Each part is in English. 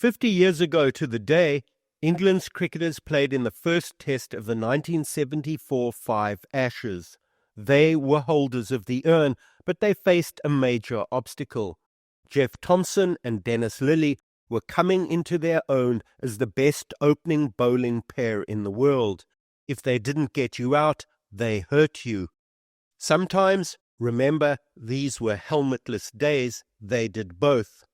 50 years ago to the day, England's cricketers played in the first test of the 1974 Five Ashes. They were holders of the urn, but they faced a major obstacle. Jeff Thomson and Dennis Lillee were coming into their own as the best opening bowling pair in the world. If they didn't get you out, they hurt you. Sometimes, remember, these were helmetless days, they did both.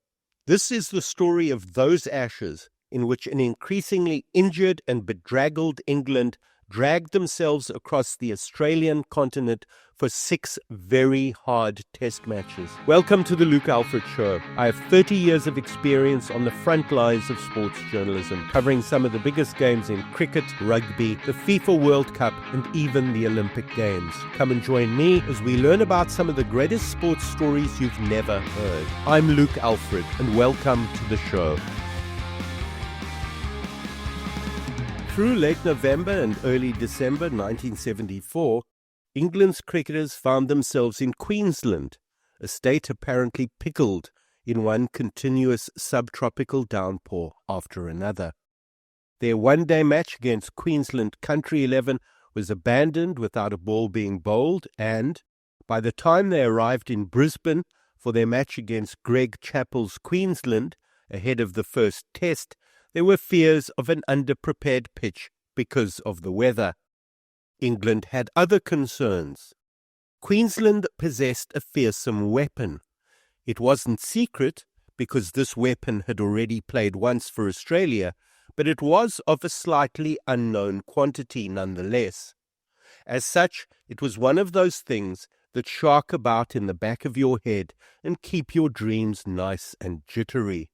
This is the story of those Ashes, in which an increasingly injured and bedraggled England dragged themselves across the Australian continent for 6 very hard test matches. Welcome to the Luke Alfred Show. I have 30 years of experience on the front lines of sports journalism, covering some of the biggest games in cricket, rugby, the FIFA World Cup, and even the Olympic Games. Come and join me as we learn about some of the greatest sports stories you've never heard. I'm Luke Alfred, and welcome to the show. Through late November and early December 1974, England's cricketers found themselves in Queensland, a state apparently pickled in one continuous subtropical downpour after another. Their one-day match against Queensland Country 11 was abandoned without a ball being bowled, and by the time they arrived in Brisbane for their match against Greg Chappell's Queensland, ahead of the first test, there were fears of an underprepared pitch because of the weather. England had other concerns. Queensland possessed a fearsome weapon. It wasn't secret because this weapon had already played once for Australia, but it was of a slightly unknown quantity nonetheless. As such, it was one of those things that shark about in the back of your head and keep your dreams nice and jittery.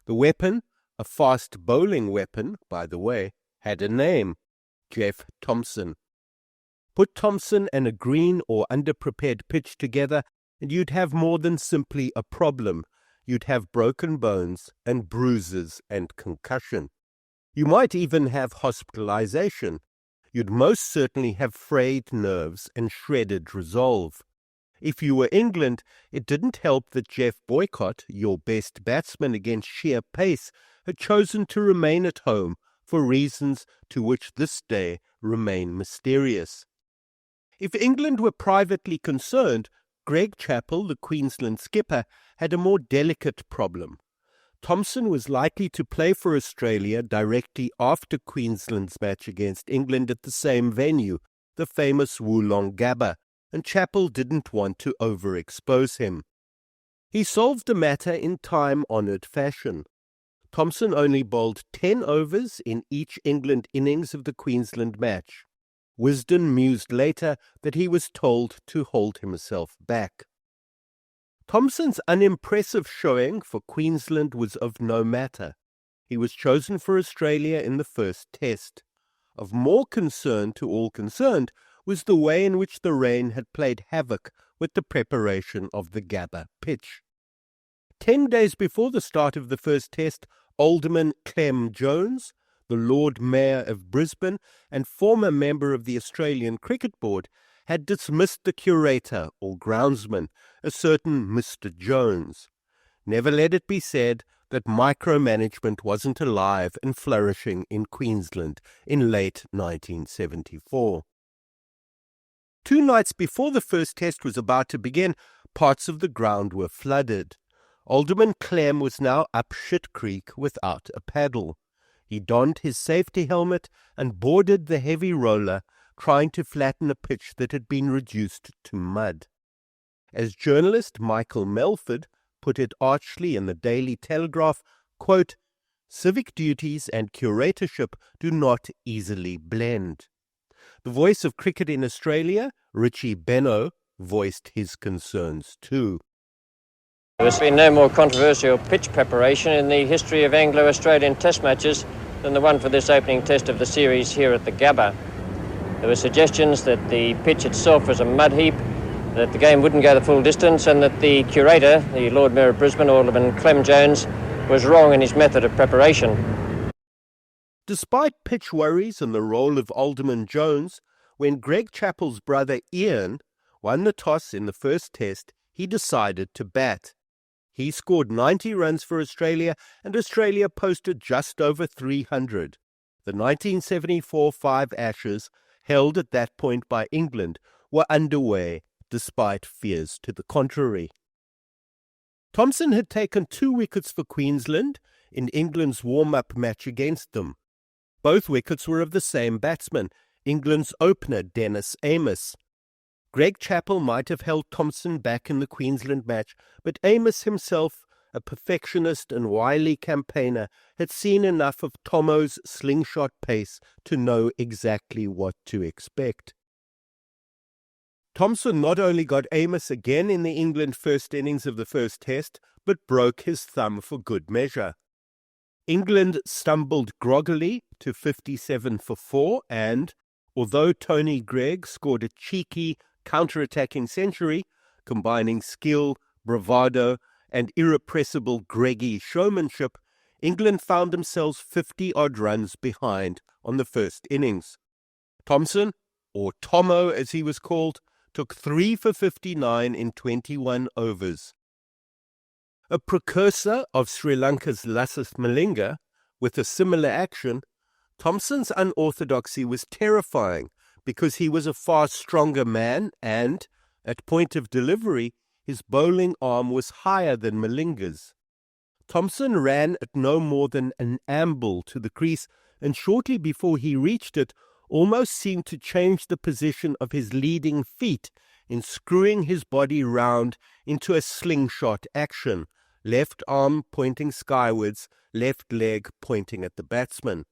The weapon, a fast bowling weapon, by the way, had a name: Jeff Thomson. Put Thomson and a green or underprepared pitch together, and you'd have more than simply a problem. You'd have broken bones and bruises and concussion. You might even have hospitalization. You'd most certainly have frayed nerves and shredded resolve. If you were England, it didn't help that Jeff Boycott, your best batsman against sheer pace, had chosen to remain at home for reasons to which this day remain mysterious. If England were privately concerned, Greg Chappell, the Queensland skipper, had a more delicate problem. Thomson was likely to play for Australia directly after Queensland's match against England at the same venue, the famous Wollongabba, and Chappell didn't want to overexpose him. He solved the matter in time-honoured fashion. Thomson only bowled 10 overs in each England innings of the Queensland match. Wisden mused later that he was told to hold himself back. Thomson's unimpressive showing for Queensland was of no matter. He was chosen for Australia in the first test. Of more concern to all concerned was the way in which the rain had played havoc with the preparation of the Gabba pitch. 10 days before the start of the first test, Alderman Clem Jones, the Lord Mayor of Brisbane and former member of the Australian Cricket Board, had dismissed the curator or groundsman, a certain Mr. Jones. Never let it be said that micromanagement wasn't alive and flourishing in Queensland in late 1974. 2 nights before the first test was about to begin, parts of the ground were flooded. Alderman Clem was now up Shit Creek without a paddle. He donned his safety helmet and boarded the heavy roller, trying to flatten a pitch that had been reduced to mud. As journalist Michael Melford put it archly in the Daily Telegraph, quote, "Civic duties and curatorship do not easily blend." The voice of cricket in Australia, Richie Benaud, voiced his concerns too. There's been no more controversial pitch preparation in the history of Anglo-Australian test matches than the one for this opening test of the series here at the Gabba. There were suggestions that the pitch itself was a mud heap, that the game wouldn't go the full distance, and that the curator, the Lord Mayor of Brisbane, Alderman Clem Jones, was wrong in his method of preparation. Despite pitch worries and the role of Alderman Jones, when Greg Chappell's brother Ian won the toss in the first test, he decided to bat. He scored 90 runs for Australia, and Australia posted just over 300. The 1974 five Ashes, held at that point by England, were underway, despite fears to the contrary. Thomson had taken 2 wickets for Queensland in England's warm-up match against them. Both wickets were of the same batsman, England's opener Dennis Amiss. Greg Chappell might have held Thomson back in the Queensland match, but Amiss himself, a perfectionist and wily campaigner, had seen enough of Tomo's slingshot pace to know exactly what to expect. Thomson not only got Amiss again in the England first innings of the first test, but broke his thumb for good measure. England stumbled groggily to 57 for 4 and, although Tony Greig scored a cheeky counter-attacking century, combining skill, bravado, and irrepressible Greggy showmanship, England found themselves 50-odd runs behind on the first innings. Thomson, or Tomo as he was called, took 3 for 59 in 21 overs. A precursor of Sri Lanka's Lasith Malinga, with a similar action, Thomson's unorthodoxy was terrifying because he was a far stronger man and, at point of delivery, his bowling arm was higher than Malinga's. Thomson ran at no more than an amble to the crease, and shortly before he reached it, almost seemed to change the position of his leading feet in screwing his body round into a slingshot action, left arm pointing skywards, left leg pointing at the batsman.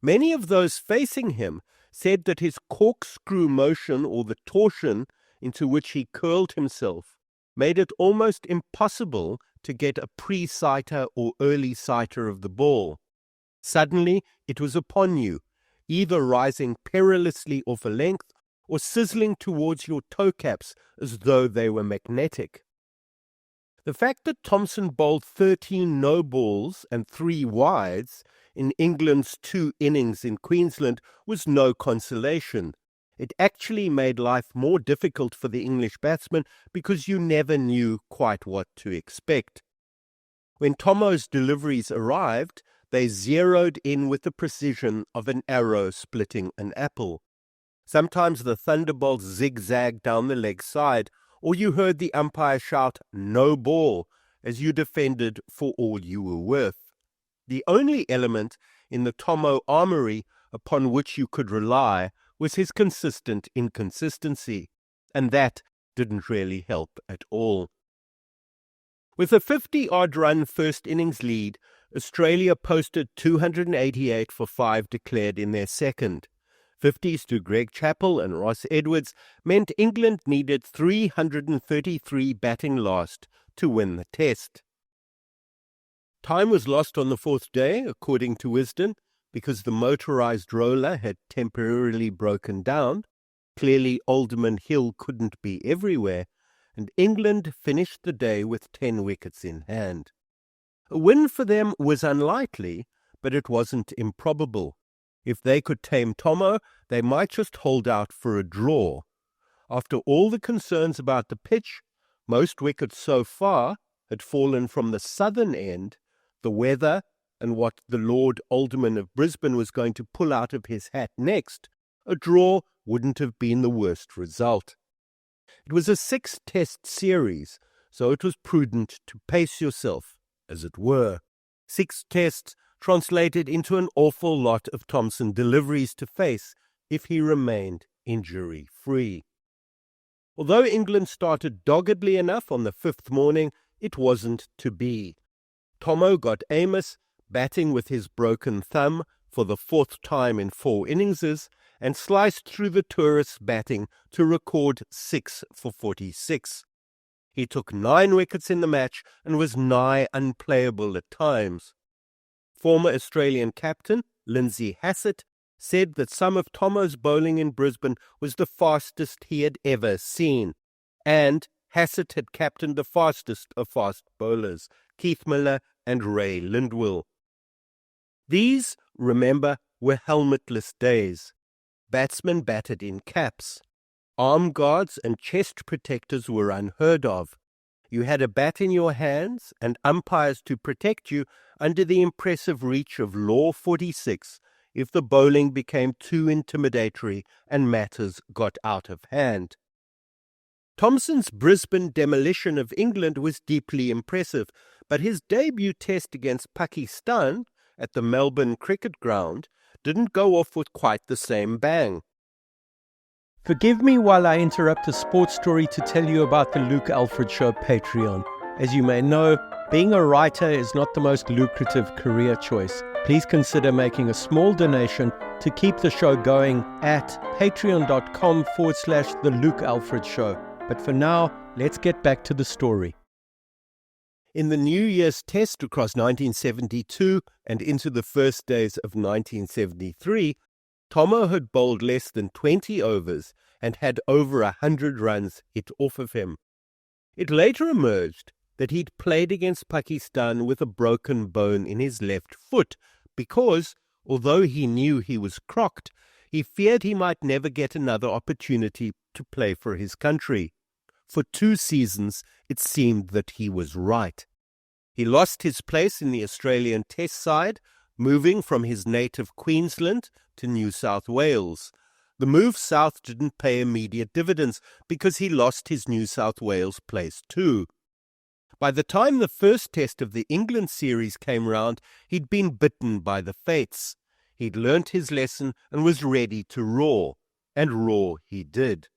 Many of those facing him said that his corkscrew motion, or the torsion into which he curled himself, made it almost impossible to get a pre-sighter or early sighter of the ball. Suddenly it was upon you, either rising perilously off a length or sizzling towards your toe caps as though they were magnetic. The fact that Thomson bowled 13 no-balls and 3 wides in England's 2 innings in Queensland was no consolation. It actually made life more difficult for the English batsmen because you never knew quite what to expect. When Tomo's deliveries arrived, they zeroed in with the precision of an arrow splitting an apple. Sometimes the thunderbolts zigzagged down the leg side, or you heard the umpire shout, "No ball," as you defended for all you were worth. The only element in the Tomo armory upon which you could rely was his consistent inconsistency, and that didn't really help at all. With a 50-odd run first innings lead, Australia posted 288 for 5 declared in their second. 50s to Greg Chappell and Ross Edwards meant England needed 333 batting last to win the test. Time was lost on the 4th day, according to Wisden, because the motorised roller had temporarily broken down. Clearly Alderman Hill couldn't be everywhere, and England finished the day with 10 wickets in hand. A win for them was unlikely, but it wasn't improbable. If they could tame Tomo, they might just hold out for a draw. After all the concerns about the pitch, most wickets so far had fallen from the southern end, the weather, and what the Lord Alderman of Brisbane was going to pull out of his hat next, a draw wouldn't have been the worst result. It was a 6-test series, so it was prudent to pace yourself, as it were. 6 tests translated into an awful lot of Thomson deliveries to face if he remained injury-free. Although England started doggedly enough on the 5th morning, it wasn't to be. Tomo got Amiss, batting with his broken thumb for the 4th time in 4 innings, and sliced through the tourists' batting to record 6 for 46. He took 9 wickets in the match and was nigh unplayable at times. Former Australian captain Lindsay Hassett said that some of Tomo's bowling in Brisbane was the fastest he had ever seen, and Hassett had captained the fastest of fast bowlers, Keith Miller and Ray Lindwell. These, remember, were helmetless days. Batsmen batted in caps. Arm guards and chest protectors were unheard of. You had a bat in your hands and umpires to protect you under the impressive reach of Law 46 if the bowling became too intimidatory and matters got out of hand. Thomson's Brisbane demolition of England was deeply impressive, but his debut test against Pakistan at the Melbourne Cricket Ground didn't go off with quite the same bang. Forgive me while I interrupt a sports story to tell you about the Luke Alfred Show Patreon. As you may know, being a writer is not the most lucrative career choice. Please consider making a small donation to keep the show going at patreon.com/The Luke Alfred Show. But for now, let's get back to the story. In the New Year's Test across 1972 and into the first days of 1973, Tomo had bowled less than 20 overs and had over 100 runs hit off of him. It later emerged that he'd played against Pakistan with a broken bone in his left foot because, although he knew he was crocked, he feared he might never get another opportunity to play for his country. For 2 seasons, it seemed that he was right. He lost his place in the Australian Test side, moving from his native Queensland to New South Wales. The move south didn't pay immediate dividends because he lost his New South Wales place too. By the time the first test of the England series came round, he'd been bitten by the fates. He'd learnt his lesson and was ready to roar, and roar he did.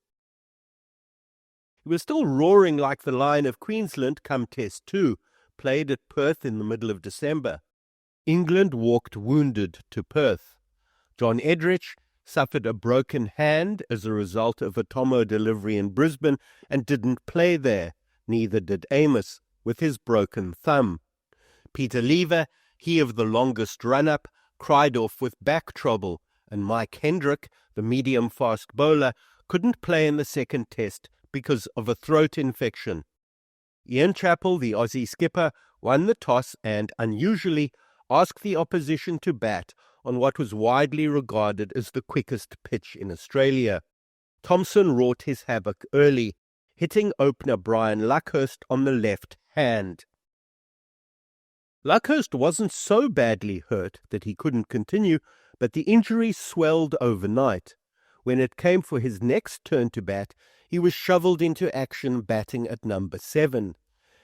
He was still roaring like the Lion of Queensland come Test 2, played at Perth in the middle of December. England walked wounded to Perth. John Edrich suffered a broken hand as a result of a Tomo delivery in Brisbane and didn't play there. Neither did Amos, with his broken thumb. Peter Lever, he of the longest run-up, cried off with back trouble, and Mike Hendrick, the medium-fast bowler, couldn't play in the second test because of a throat infection. Ian Chappell, the Aussie skipper, won the toss and, unusually, asked the opposition to bat on what was widely regarded as the quickest pitch in Australia. Thomson wrought his havoc early, hitting opener Brian Luckhurst on the left hand. Luckhurst wasn't so badly hurt that he couldn't continue, but the injury swelled overnight. When it came for his next turn to bat, he was shoveled into action batting at number 7.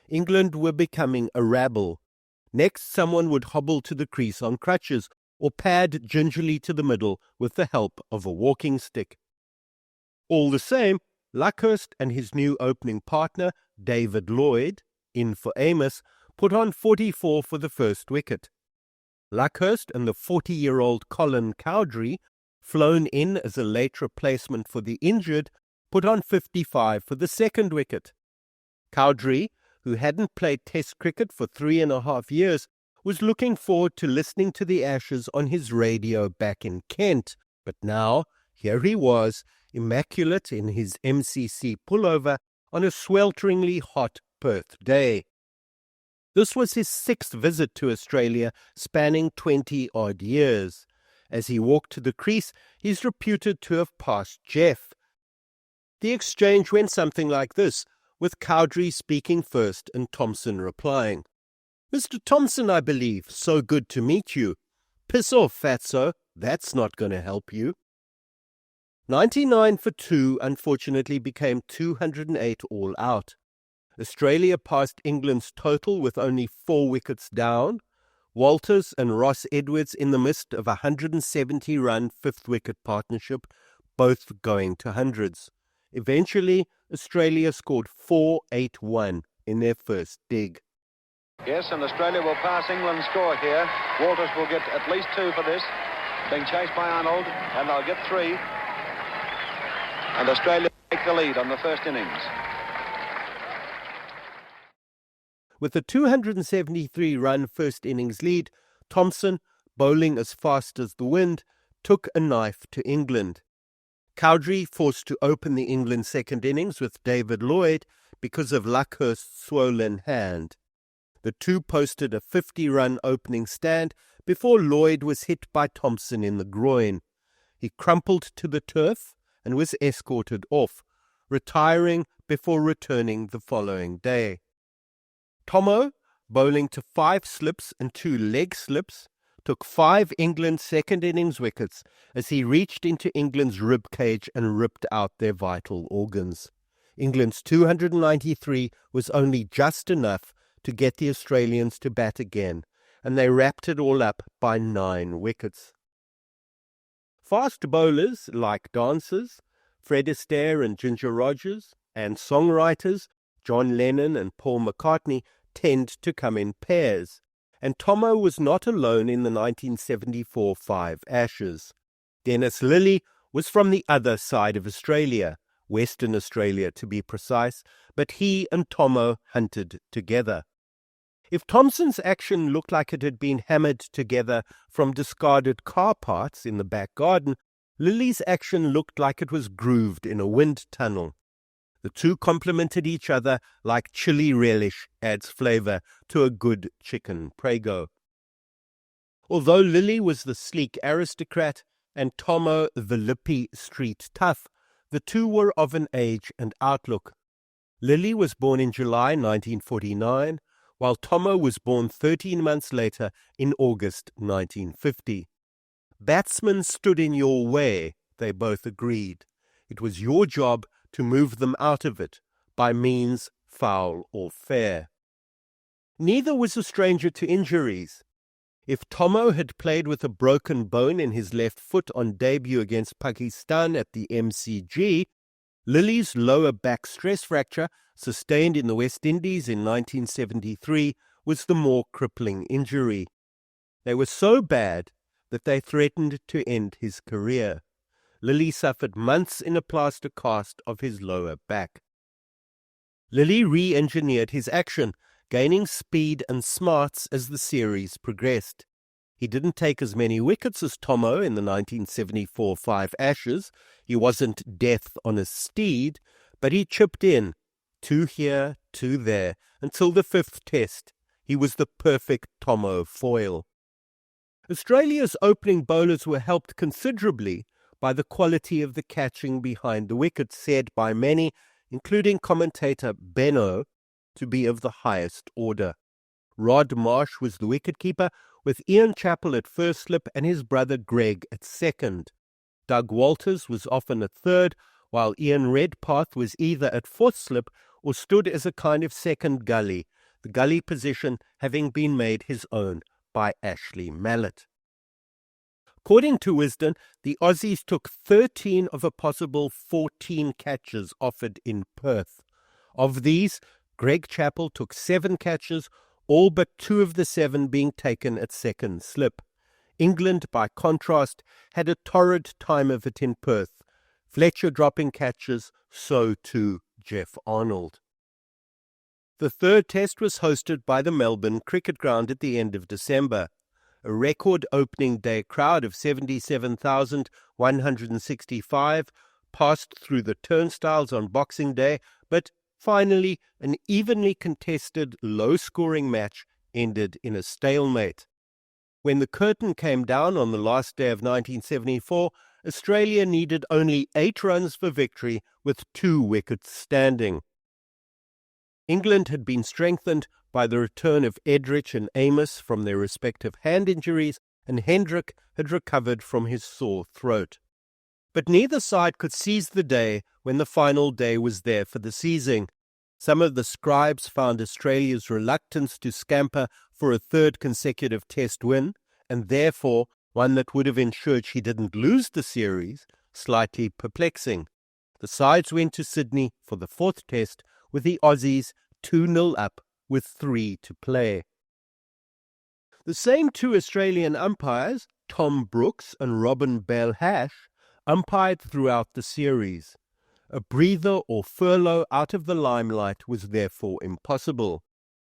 England were becoming a rabble. Next, someone would hobble to the crease on crutches or pad gingerly to the middle with the help of a walking stick. All the same, Luckhurst and his new opening partner, David Lloyd, in for Amos, put on 44 for the first wicket. Luckhurst and the 40-year-old Colin Cowdrey, flown in as a late replacement for the injured, put on 55 for the second wicket. Cowdrey, who hadn't played Test cricket for 3.5 years, was looking forward to listening to the Ashes on his radio back in Kent. But now, here he was, immaculate in his MCC pullover on a swelteringly hot Perth day. This was his 6th visit to Australia, spanning 20-odd years. As he walked to the crease, he's reputed to have passed Jeff. The exchange went something like this, with Cowdrey speaking first and Thomson replying. "Mr. Thomson, I believe, so good to meet you. Piss off, fatso, that's not going to help you." 99 for 2 unfortunately became 208 all out. Australia passed England's total with only 4 wickets down, Walters and Ross Edwards in the midst of a 170-run 5th-wicket partnership, both going to hundreds. Eventually, Australia scored 481 in their first dig. Yes, and Australia will pass England's score here. Walters will get at least 2 for this, being chased by Arnold, and they'll get 3. And Australia take the lead on the first innings. With a 273-run first innings lead, Thomson, bowling as fast as the wind, took a knife to England. Cowdrey forced to open the England second innings with David Lloyd because of Luckhurst's swollen hand. The two posted a 50-run opening stand before Lloyd was hit by Thomson in the groin. He crumpled to the turf and was escorted off, retiring before returning the following day. Tomo, bowling to 5 slips and 2 leg slips, took 5 England second innings wickets as he reached into England's rib cage and ripped out their vital organs. England's 293 was only just enough to get the Australians to bat again, and they wrapped it all up by 9 wickets. Fast bowlers like dancers, Fred Astaire and Ginger Rogers, and songwriters, John Lennon and Paul McCartney, tend to come in pairs, and Tomo was not alone in the 1974 5 Ashes. Dennis Lillee was from the other side of Australia, Western Australia to be precise, but he and Tomo hunted together. If Thompson's action looked like it had been hammered together from discarded car parts in the back garden, Lillee's action looked like it was grooved in a wind tunnel. The two complemented each other like chili relish adds flavour to a good chicken prego. Although Lillee was the sleek aristocrat and Tomo the lippy street tough, the two were of an age and outlook. Lillee was born in July 1949, while Tomo was born 13 months later in August 1950. Batsmen stood in your way, they both agreed. It was your job to move them out of it, by means foul or fair. Neither was a stranger to injuries. If Tomo had played with a broken bone in his left foot on debut against Pakistan at the MCG, Lillee's lower back stress fracture, sustained in the West Indies in 1973, was the more crippling injury. They were so bad that they threatened to end his career. Lillee suffered months in a plaster cast of his lower back. Lillee re-engineered his action, gaining speed and smarts as the series progressed. He didn't take as many wickets as Tomo in the 1974 5 Ashes. He wasn't death on a steed, but he chipped in, 2 here, 2 there, until the 5th test. He was the perfect Tomo foil. Australia's opening bowlers were helped considerably by the quality of the catching behind the wicket, said by many, including commentator Benno, to be of the highest order. Rod Marsh was the wicketkeeper, with Ian Chappell at first slip and his brother Greg at second. Doug Walters was often at third, while Ian Redpath was either at fourth slip or stood as a kind of second gully, the gully position having been made his own by Ashley Mallett. According to Wisden, the Aussies took 13 of a possible 14 catches offered in Perth. Of these, Greg Chappell took 7 catches, all but 2 of the 7 being taken at second slip. England, by contrast, had a torrid time of it in Perth. Fletcher dropping catches, so too Jeff Arnold. The third test was hosted by the Melbourne Cricket Ground at the end of December. A record opening day crowd of 77,165 passed through the turnstiles on Boxing Day, but finally an evenly contested, low-scoring match ended in a stalemate. When the curtain came down on the last day of 1974, Australia needed only 8 runs for victory with 2 wickets standing. England had been strengthened by the return of Edrich and Amos from their respective hand injuries, and Hendrick had recovered from his sore throat. But neither side could seize the day when the final day was there for the seizing. Some of the scribes found Australia's reluctance to scamper for a 3rd consecutive test win, and therefore one that would have ensured she didn't lose the series, slightly perplexing. The sides went to Sydney for the 4th test, with the Aussies 2-0 up with 3 to play. The same 2 Australian umpires, Tom Brooks and Robin Bale-Hash, umpired throughout the series. A breather or furlough out of the limelight was therefore impossible.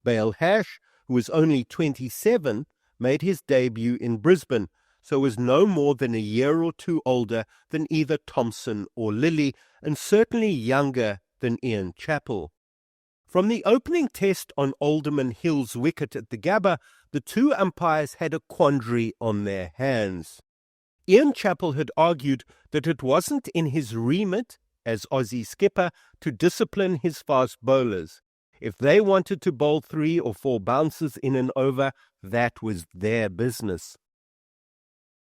Bale-Hash, who was only 27, made his debut in Brisbane, so was no more than a year or 2 older than either Thompson or Lillee, and certainly younger than Ian Chappell. From the opening test on Alderman Hill's wicket at the Gabba, the 2 umpires had a quandary on their hands. Ian Chappell had argued that it wasn't in his remit, as Aussie skipper, to discipline his fast bowlers. If they wanted to bowl 3 or 4 bounces in an over, that was their business.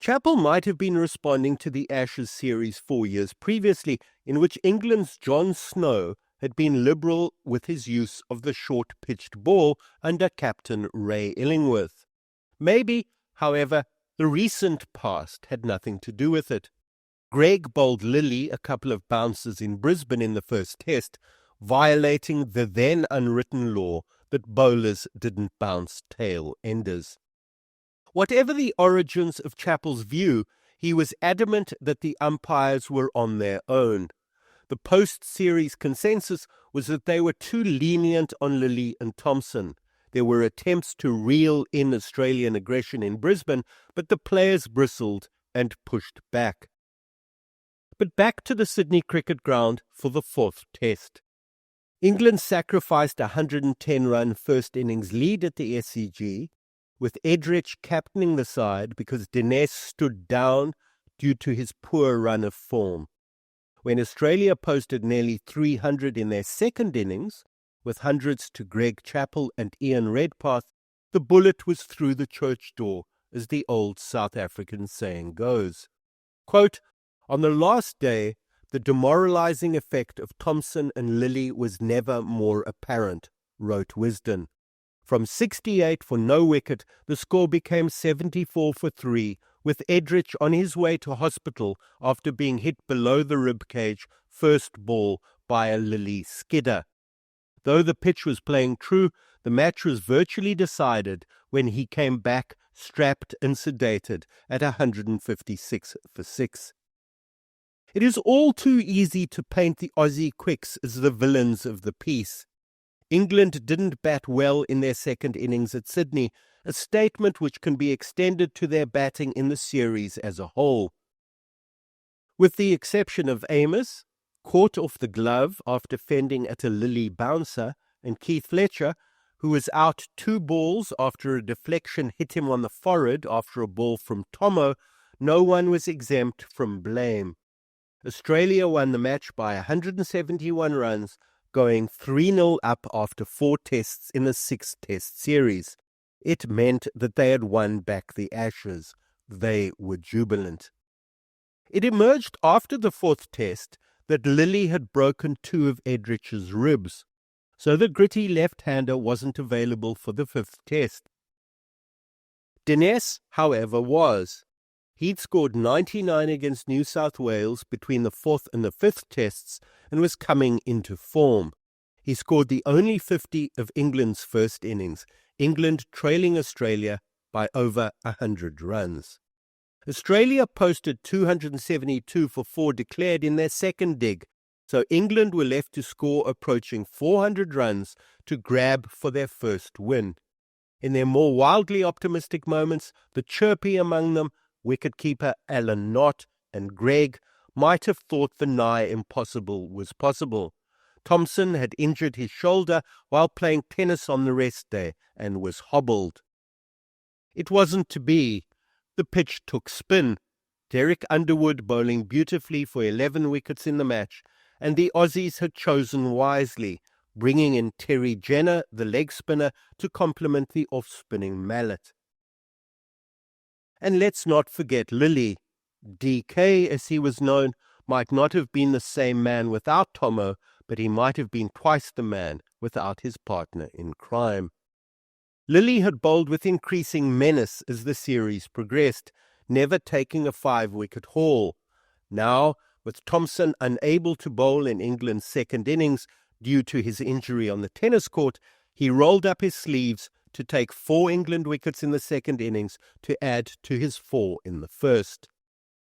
Chappell might have been responding to the Ashes series 4 years previously, in which England's John Snow had been liberal with his use of the short-pitched ball under captain Ray Illingworth. Maybe, however, the recent past had nothing to do with it. Greg bowled Lilly a couple of bounces in Brisbane in the first test, violating the then unwritten law that bowlers didn't bounce tail-enders. Whatever the origins of Chappell's view, he was adamant that the umpires were on their own. The post-series consensus was that they were too lenient on Lilly and Thomson. There were attempts to reel in Australian aggression in Brisbane, but the players bristled and pushed back. But back to the Sydney Cricket Ground for the 4th test. England sacrificed a 110-run first innings lead at the SCG, with Edrich captaining the side because Dinesh stood down due to his poor run of form. When Australia posted nearly 300 in their second innings, with hundreds to Greg Chappell and Ian Redpath, the bullet was through the church door, as the old South African saying goes. Quote, "On the last day, the demoralizing effect of Thomson and Lilly was never more apparent," wrote Wisden. From 68 for no wicket, the score became 74 for 3, with Edrich on his way to hospital after being hit below the ribcage first ball by a Lilly skidder. Though the pitch was playing true, the match was virtually decided when he came back strapped and sedated at 156 for 6. It is all too easy to paint the Aussie quicks as the villains of the piece. England didn't bat well in their second innings at Sydney, a statement which can be extended to their batting in the series as a whole. With the exception of Amos, caught off the glove after fending at a Lilly bouncer, and Keith Fletcher, who was out 2 balls after a deflection hit him on the forehead after a ball from Tomo, no one was exempt from blame. Australia won the match by 171 runs, going 3-0 up after 4 tests in the 6-test series. It meant that they had won back the Ashes. They were jubilant. It emerged after the 4th test that Lilly had broken 2 of Edrich's ribs, so the gritty left-hander wasn't available for the 5th test. Dinesh, however, was. He'd scored 99 against New South Wales between the 4th and the 5th tests and was coming into form. He scored the only 50 of England's first innings, England trailing Australia by over 100 runs. Australia posted 272 for 4 declared in their second dig, so England were left to score approaching 400 runs to grab for their first win. In their more wildly optimistic moments, the chirpy among them, wicketkeeper Alan Knott and Greg, might have thought the nigh impossible was possible. Thomson had injured his shoulder while playing tennis on the rest day and was hobbled. It wasn't to be. The pitch took spin, Derek Underwood bowling beautifully for 11 wickets in the match, and the Aussies had chosen wisely, bringing in Terry Jenner, the leg spinner, to complement the off-spinning mallet. And let's not forget Lilly. DK, as he was known, might not have been the same man without Tomo, but he might have been twice the man without his partner in crime. Lilly had bowled with increasing menace as the series progressed, never taking a 5-wicket haul. Now, with Thomson unable to bowl in England's second innings due to his injury on the tennis court, he rolled up his sleeves to take 4 England wickets in the second innings to add to his 4 in the first.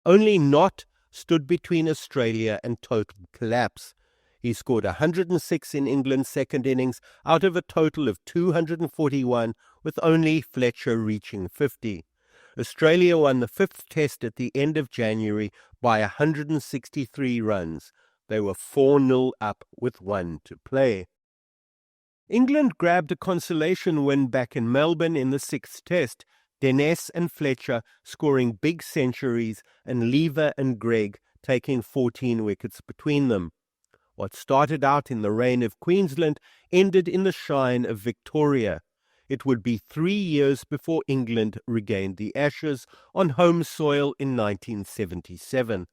Only Knott stood between Australia and total collapse. He scored 106 in England's second innings out of a total of 241, with only Fletcher reaching 50. Australia won the 5th test at the end of January by 163 runs. They were 4-0 up with 1 to play. England grabbed a consolation win back in Melbourne in the 6th test, Dinesh and Fletcher scoring big centuries and Lever and Gregg taking 14 wickets between them. What started out in the reign of Queensland ended in the shine of Victoria. It would be 3 years before England regained the Ashes on home soil in 1977.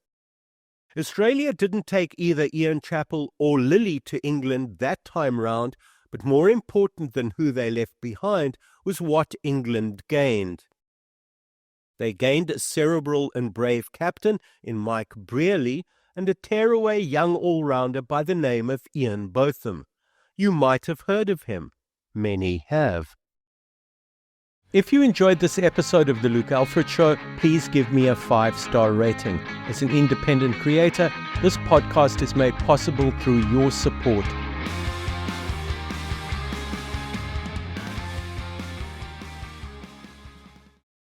Australia didn't take either Ian Chappell or Lilly to England that time round, but more important than who they left behind was what England gained. They gained a cerebral and brave captain in Mike Brearley and a tearaway young all-rounder by the name of Ian Botham. You might have heard of him. Many have. If you enjoyed this episode of The Luke Alfred Show, please give me a 5-star rating. As an independent creator, this podcast is made possible through your support.